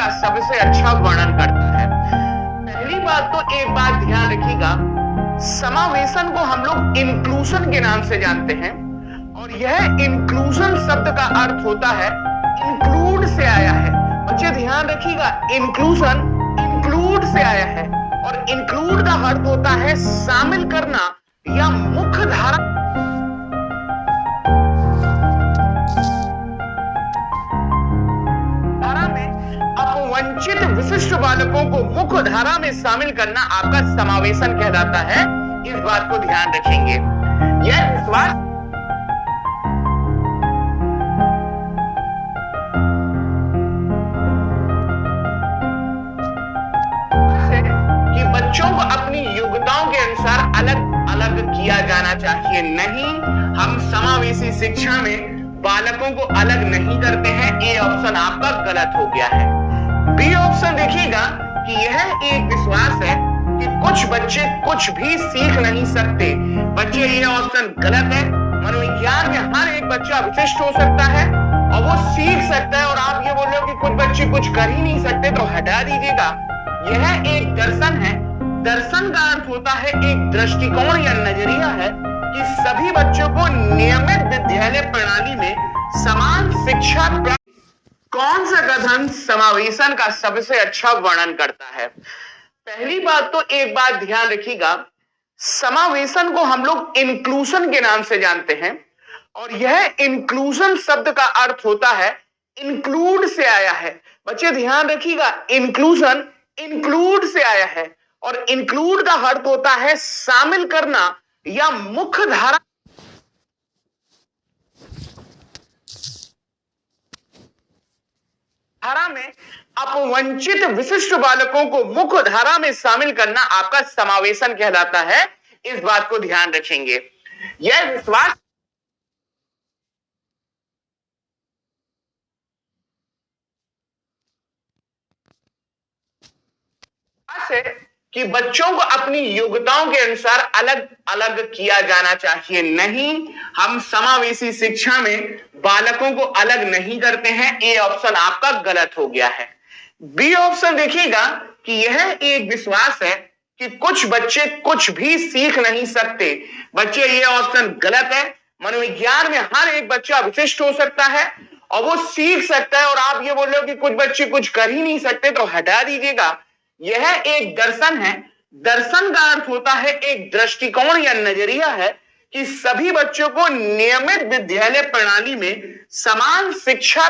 का सबसे अच्छा वर्णन करता है। पहली बात तो एक बात ध्यान रखिएगा, समावेशन को हम लोग इंक्लूजन के नाम से जानते हैं और यह इंक्लूजन शब्द का अर्थ होता है इंक्लूड से आया है। बच्चे ध्यान रखिएगा, इंक्लूजन इंक्लूड से आया है और इंक्लूड का अर्थ होता है शामिल करना या मुख्य धारा वंचित विशिष्ट बालकों को मुख्य धारा में शामिल करना आपका समावेशन कहलाता है। इस बात को ध्यान रखेंगे। यह विश्वास है कि बच्चों को अपनी योग्यताओं के अनुसार अलग अलग किया जाना चाहिए। नहीं, हम समावेशी शिक्षा में बालकों को अलग नहीं करते हैं। ए ऑप्शन आपका गलत हो गया है। बी ऑप्शन देखिएगा कि यह एक विश्वास है कि कुछ बच्चे कुछ भी सीख नहीं सकते। बच्चे, ये ऑप्शन गलत है। मनोविज्ञान में हर एक बच्चा विशिष्ट हो सकता है और वो सीख सकता है और आप ये बोल रहे हो कि कुछ बच्चे कुछ कर ही नहीं सकते, तो हटा दीजिएगा। यह एक दर्शन है। दर्शन का अर्थ होता है एक दृष्टिकोण या नजरिया है कि सभी बच्चों को नियमित विद्यालय प्रणाली में समान शिक्षा प्राप्त। कौन सा कथन समावेशन का सबसे अच्छा वर्णन करता है? पहली बात तो एक बात ध्यान रखिएगा, समावेशन को हम लोग इंक्लूजन के नाम से जानते हैं और यह इंक्लूजन शब्द का अर्थ होता है इंक्लूड से आया है। बच्चे ध्यान रखिएगा, इंक्लूजन इंक्लूड से आया है और इंक्लूड का अर्थ होता है शामिल करना या मुख्य धारा में अपवंचित विशिष्ट बालकों को मुख्य धारा में शामिल करना आपका समावेशन कहलाता है। इस बात को ध्यान रखेंगे। यह विश्वास है कि बच्चों को अपनी योग्यताओं के अनुसार अलग अलग किया जाना चाहिए। नहीं, हम समावेशी शिक्षा में बालकों को अलग नहीं करते हैं। ए ऑप्शन आपका गलत हो गया है। बी ऑप्शन देखिएगा कि यह एक विश्वास है कि कुछ बच्चे कुछ भी सीख नहीं सकते। बच्चे, ये ऑप्शन गलत है। मनोविज्ञान में हर एक बच्चा विशिष्ट हो सकता है और वो सीख सकता है और आप ये बोल रहे हो कि कुछ बच्चे कुछ कर ही नहीं सकते, तो हटा दीजिएगा। यह एक दर्शन है। दर्शन का अर्थ होता है एक दृष्टिकोण या नजरिया है कि सभी बच्चों को नियमित विद्यालय प्रणाली में समान शिक्षा